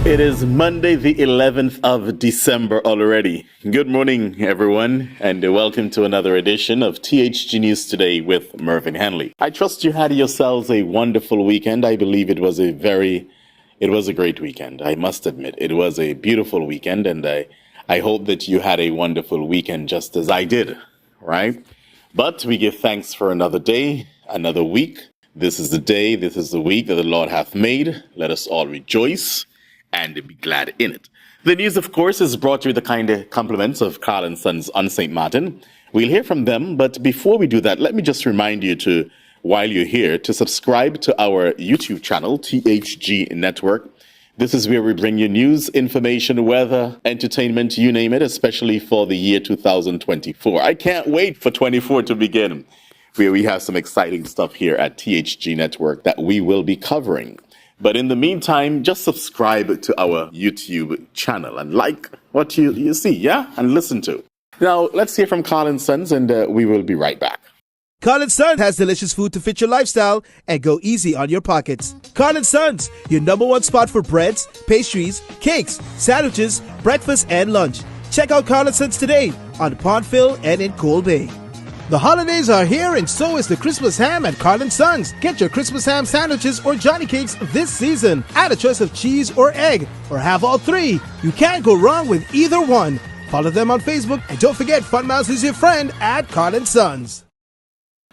It is Monday, the 11th of December already. Good morning, everyone, and welcome to another edition of THG News Today with Mervyn Hanley. I trust you had yourselves a wonderful weekend. I believe it was a great weekend. I must admit, it was a beautiful weekend, and I hope that you had a wonderful weekend just as I did, right? But we give thanks for another day, another week. This is the day, this is the week that the Lord hath made. Let us all rejoice and be glad in it. The news, of course, is brought to you with the kind compliments of Carl and Sons on St. Martin. We'll hear from them, but before we do that, let me just remind you to, while you're here, to subscribe to our YouTube channel, THG Network. This is where we bring you news, information, weather, entertainment, you name it, especially for the year 2024. I can't wait for 24 to begin, where we have some exciting stuff here at THG Network that we will be covering. But in the meantime, just subscribe to our YouTube channel and like what you see, yeah? And listen to. Now, let's hear from Carl & Sons, and we will be right back. Carl & Sons has delicious food to fit your lifestyle and go easy on your pockets. Carl & Sons, your number one spot for breads, pastries, cakes, sandwiches, breakfast, and lunch. Check out Carl & Sons today on Pondville and in Coal Bay. The holidays are here, and so is the Christmas ham at Carl & Sons. Get your Christmas ham sandwiches or Johnny cakes this season. Add a choice of cheese or egg, or have all three. You can't go wrong with either one. Follow them on Facebook, and don't forget Fun Miles is your friend at Carl & Sons.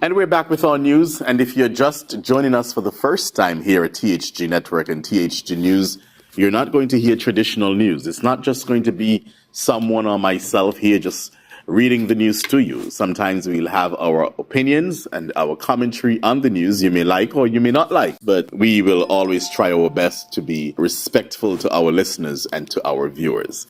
And we're back with our news, and if you're just joining us for the first time here at THG Network and THG News, you're not going to hear traditional news. It's not just going to be someone or myself here just reading the news to you. Sometimes we'll have our opinions and our commentary on the news you may like or you may not like, but we will always try our best to be respectful to our listeners and to our viewers.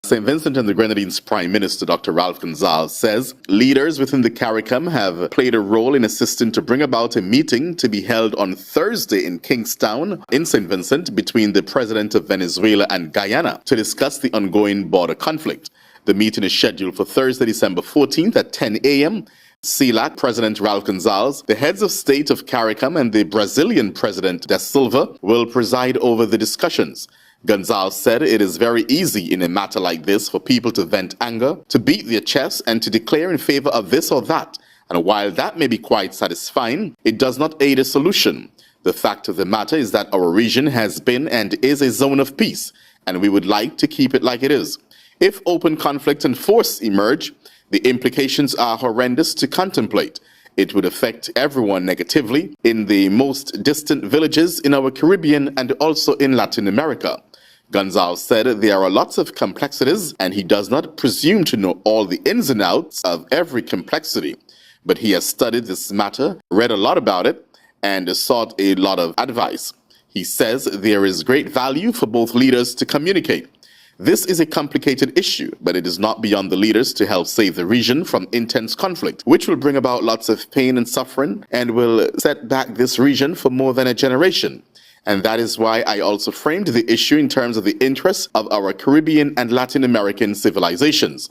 St. Vincent and the Grenadines Prime Minister Dr. Ralph Gonsalves says leaders within the CARICOM have played a role in assisting to bring about a meeting to be held on Thursday in Kingstown in St. Vincent between the President of Venezuela and Guyana to discuss the ongoing border conflict. The meeting is scheduled for Thursday, December 14th at 10 a.m. CELAC President Ralph Gonsalves, the heads of state of CARICOM, and the Brazilian President Da Silva will preside over the discussions. Gonsalves said it is very easy in a matter like this for people to vent anger, to beat their chests, and to declare in favor of this or that. And while that may be quite satisfying, it does not aid a solution. The fact of the matter is that our region has been and is a zone of peace, and we would like to keep it like it is. If open conflict and force emerge, the implications are horrendous to contemplate. It would affect everyone negatively in the most distant villages in our Caribbean and also in Latin America. Gonsalves said there are lots of complexities, and he does not presume to know all the ins and outs of every complexity. But he has studied this matter, read a lot about it, and sought a lot of advice. He says there is great value for both leaders to communicate. This is a complicated issue, but it is not beyond the leaders to help save the region from intense conflict, which will bring about lots of pain and suffering and will set back this region for more than a generation. And that is why I also framed the issue in terms of the interests of our Caribbean and Latin American civilizations.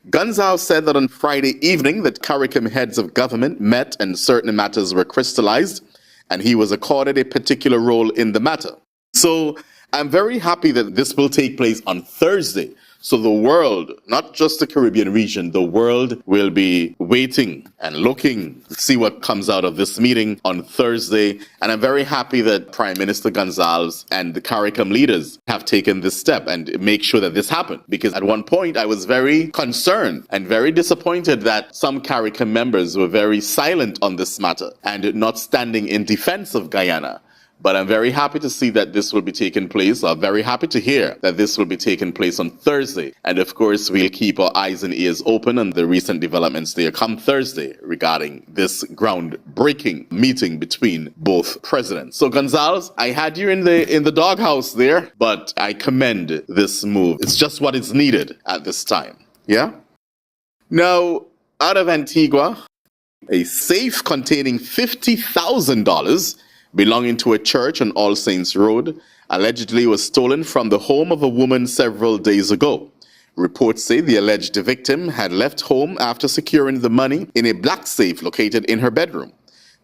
Gonsalves said that on Friday evening that CARICOM heads of government met and certain matters were crystallized, and he was accorded a particular role in the matter. So I'm very happy that this will take place on Thursday. So the world, not just the Caribbean region, the world will be waiting and looking to see what comes out of this meeting on Thursday. And I'm very happy that Prime Minister Gonsalves and the CARICOM leaders have taken this step and make sure that this happened. Because at one point I was very concerned and very disappointed that some CARICOM members were very silent on this matter and not standing in defense of Guyana. But I'm very happy to see that this will be taking place. I'm very happy to hear that this will be taking place on Thursday. And of course, we'll keep our eyes and ears open on the recent developments there come Thursday regarding this groundbreaking meeting between both presidents. So Gonsalves, I had you in the doghouse there, but I commend this move. It's just what is needed at this time. Yeah? Now, out of Antigua, a safe containing $50,000 belonging to a church on All Saints Road allegedly was stolen from the home of a woman several days ago. Reports say the alleged victim had left home after securing the money in a black safe located in her bedroom.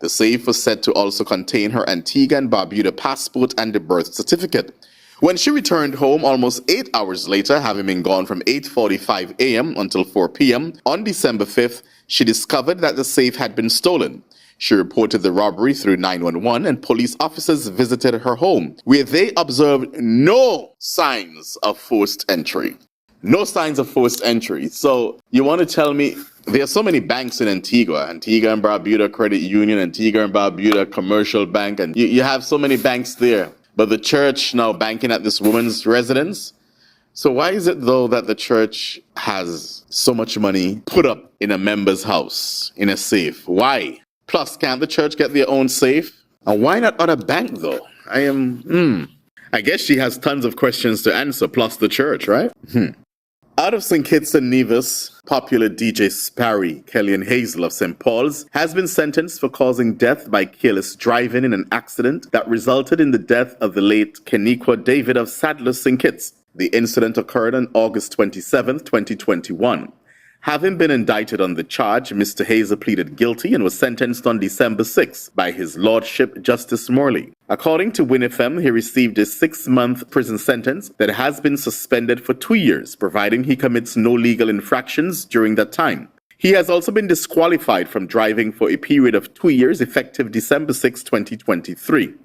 The safe was said to also contain her Antigua and Barbuda passport and a birth certificate. When she returned home almost 8 hours later, having been gone from 8:45 a.m. until 4 p.m., on December 5th, she discovered that the safe had been stolen. She reported the robbery through 911 and police officers visited her home, where they observed no signs of forced entry. No signs of forced entry. So you want to tell me there are so many banks in Antigua and Barbuda Credit Union, Antigua and Barbuda Commercial Bank, and you have so many banks there. But the church now banking at this woman's residence. So why is it though that the church has so much money put up in a member's house, in a safe? Why? Plus, can't the church get their own safe? And why not other bank though? I guess she has tons of questions to answer, plus the church, right? Out of St. Kitts and Nevis, popular DJ Sparry, Kelly and Hazel of St. Paul's, has been sentenced for causing death by careless driving in an accident that resulted in the death of the late Keniqua David of Sadler, St. Kitts. The incident occurred on August 27, 2021. Having been indicted on the charge, Mr. Hazel pleaded guilty and was sentenced on December 6 by His Lordship Justice Morley. According to WinFM, he received a 6-month prison sentence that has been suspended for 2 years, providing he commits no legal infractions during that time. He has also been disqualified from driving for a period of 2 years effective December 6, 2023.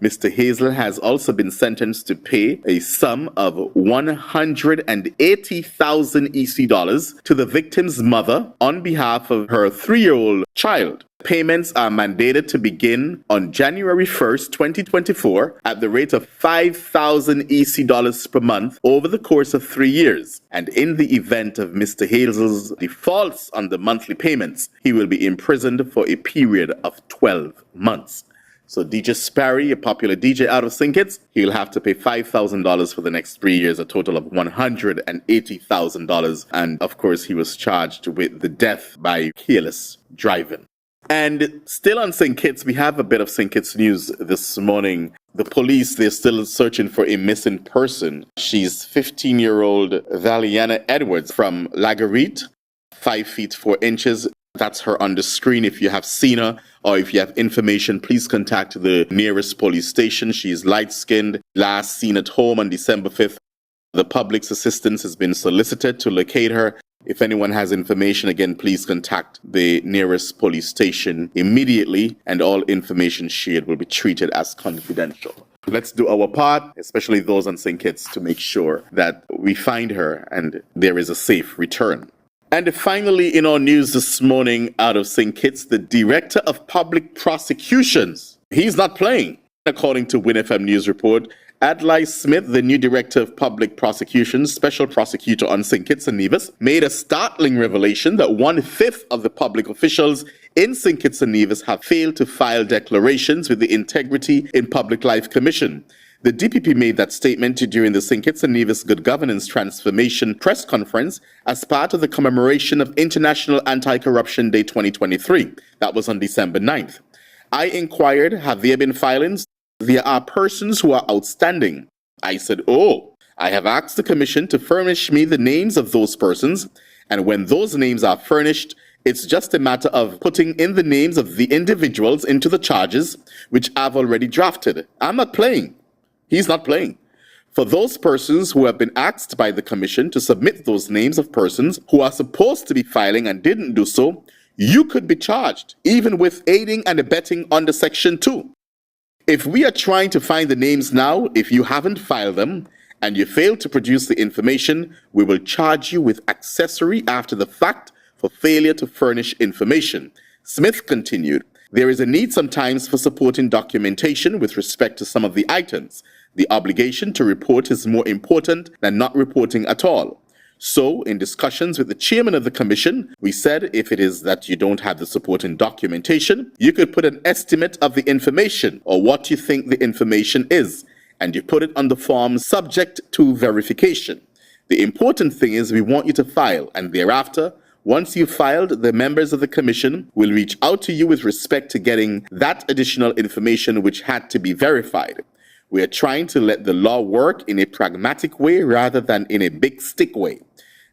Mr. Hazel has also been sentenced to pay a sum of 180,000 EC dollars to the victim's mother on behalf of her 3-year-old child. Payments are mandated to begin on January 1st, 2024 at the rate of 5,000 EC dollars per month over the course of 3 years. And in the event of Mr. Hazel's defaults on the monthly payments, he will be imprisoned for a period of 12 months. So DJ Sparry, a popular DJ out of St. Kitts, he'll have to pay $5,000 for the next 3 years, a total of $180,000. And of course, he was charged with the death by careless driving. And still on St. Kitts, we have a bit of St. Kitts news this morning. The police, they're still searching for a missing person. She's 15-year-old Valiana Edwards from Lagarite, 5 feet 4 inches. That's her on the screen. If you have seen her or if you have information, please contact the nearest police station. She is light-skinned, last seen at home on December 5th. The public's assistance has been solicited to locate her. If anyone has information, again, please contact the nearest police station immediately, and all information shared will be treated as confidential. Let's do our part, especially those on St. Kitts, to make sure that we find her and there is a safe return. And finally, in our news this morning out of St. Kitts, the Director of Public Prosecutions, he's not playing. According to WinFM News Report, Adlai Smith, the new Director of Public Prosecutions, Special Prosecutor on St. Kitts and Nevis, made a startling revelation that 1/5 of the public officials in St. Kitts and Nevis have failed to file declarations with the Integrity in Public Life Commission. The DPP made that statement during the St. Kitts and Nevis Good Governance Transformation press conference as part of the commemoration of International Anti-Corruption Day 2023. That was on December 9th. I inquired, have there been filings? There are persons who are outstanding. I said, I have asked the commission to furnish me the names of those persons, and when those names are furnished, it's just a matter of putting in the names of the individuals into the charges, which I've already drafted. I'm not playing. He's not playing. For those persons who have been asked by the commission to submit those names of persons who are supposed to be filing and didn't do so, you could be charged, even with aiding and abetting under Section 2. If we are trying to find the names now, if you haven't filed them and you fail to produce the information, we will charge you with accessory after the fact for failure to furnish information. Smith continued, there is a need sometimes for supporting documentation with respect to some of the items. The obligation to report is more important than not reporting at all. So, in discussions with the chairman of the commission, we said if it is that you don't have the supporting documentation, you could put an estimate of the information or what you think the information is, and you put it on the form subject to verification. The important thing is we want you to file, and thereafter, once you've filed, the members of the commission will reach out to you with respect to getting that additional information which had to be verified. We are trying to let the law work in a pragmatic way rather than in a big stick way.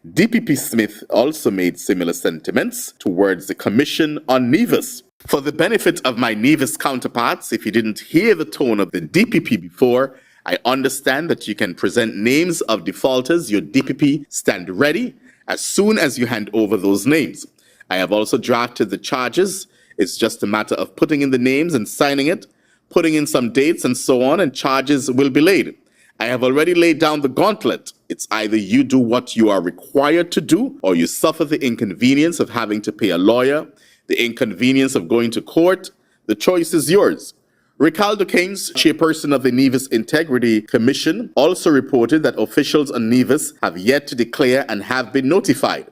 DPP Smith also made similar sentiments towards the commission on Nevis. For the benefit of my Nevis counterparts, if you didn't hear the tone of the DPP before, I understand that you can present names of defaulters. Your DPP stand ready as soon as you hand over those names. I have also drafted the charges. It's just a matter of putting in the names and signing it, putting in some dates and so on, and charges will be laid. I have already laid down the gauntlet. It's either you do what you are required to do, or you suffer the inconvenience of having to pay a lawyer, the inconvenience of going to court. The choice is yours. Ricaldo Keynes, chairperson of the Nevis Integrity Commission, also reported that officials on Nevis have yet to declare and have been notified.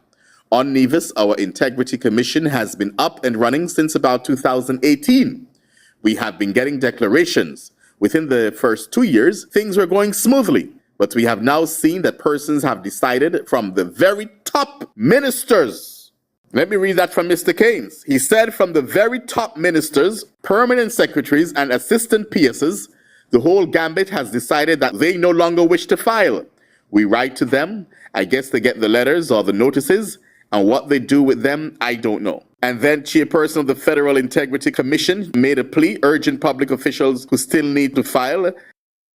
On Nevis, our Integrity Commission has been up and running since about 2018. We have been getting declarations. Within the first 2 years, things were going smoothly, but we have now seen that persons have decided from the very top ministers. Let me read that from Mr. Keynes. He said from the very top ministers, permanent secretaries, and assistant PSs, the whole gambit has decided that they no longer wish to file. We write to them. I guess they get the letters or the notices, and what they do with them, I don't know. And then chairperson of the Federal Integrity Commission made a plea urging public officials who still need to file.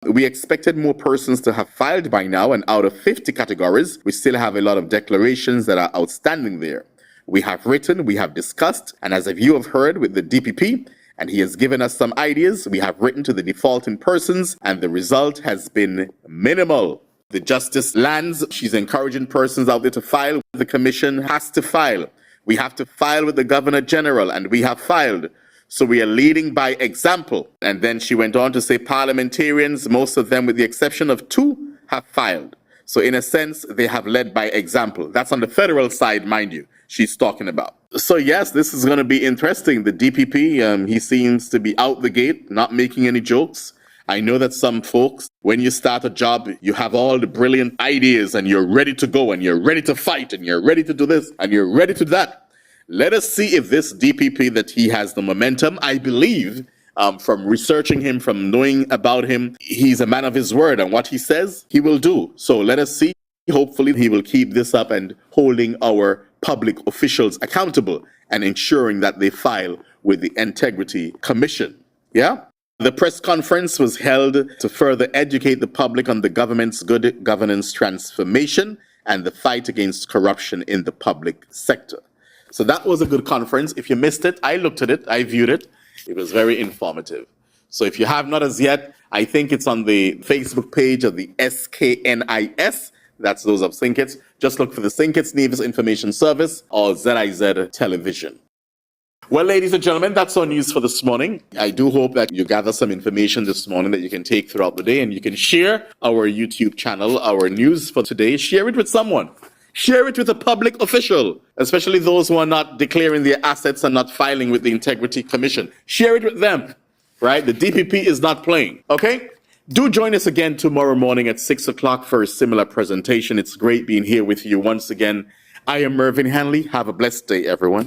We expected more persons to have filed by now, and out of 50 categories, we still have a lot of declarations that are outstanding there. We have written, we have discussed, and as you have heard with the DPP, and he has given us some ideas, we have written to the defaulting persons, and the result has been minimal. The Justice lands, she's encouraging persons out there to file. The Commission has to file. We have to file with the Governor General, and we have filed. So we are leading by example. And then she went on to say parliamentarians, most of them with the exception of 2, have filed. So in a sense, they have led by example. That's on the federal side, mind you, she's talking about. So yes, this is going to be interesting. The DPP, he seems to be out the gate, not making any jokes. I know that some folks, when you start a job, you have all the brilliant ideas and you're ready to go and you're ready to fight and you're ready to do this and you're ready to that. Let us see if this DPP, that he has the momentum. I believe from researching him, from knowing about him, he's a man of his word, and what he says, he will do. So let us see. Hopefully he will keep this up and holding our public officials accountable and ensuring that they file with the Integrity Commission. Yeah? The press conference was held to further educate the public on the government's good governance transformation and the fight against corruption in the public sector. So that was a good conference. If you missed it, I looked at it, I viewed it. It was very informative. So if you have not as yet, I think it's on the Facebook page of the SKNIS. That's those of Synkits. Just look for the Synkits Nevis Information Service or ZIZ Television. Well, ladies and gentlemen, that's our news for this morning. I do hope that you gather some information this morning that you can take throughout the day, and you can share our YouTube channel, our news for today. Share it with someone. Share it with a public official, especially those who are not declaring their assets and not filing with the Integrity Commission. Share it with them, right? The DPP is not playing, okay? Do join us again tomorrow morning at 6 o'clock for a similar presentation. It's great being here with you once again. I am Mervyn Hanley. Have a blessed day, everyone.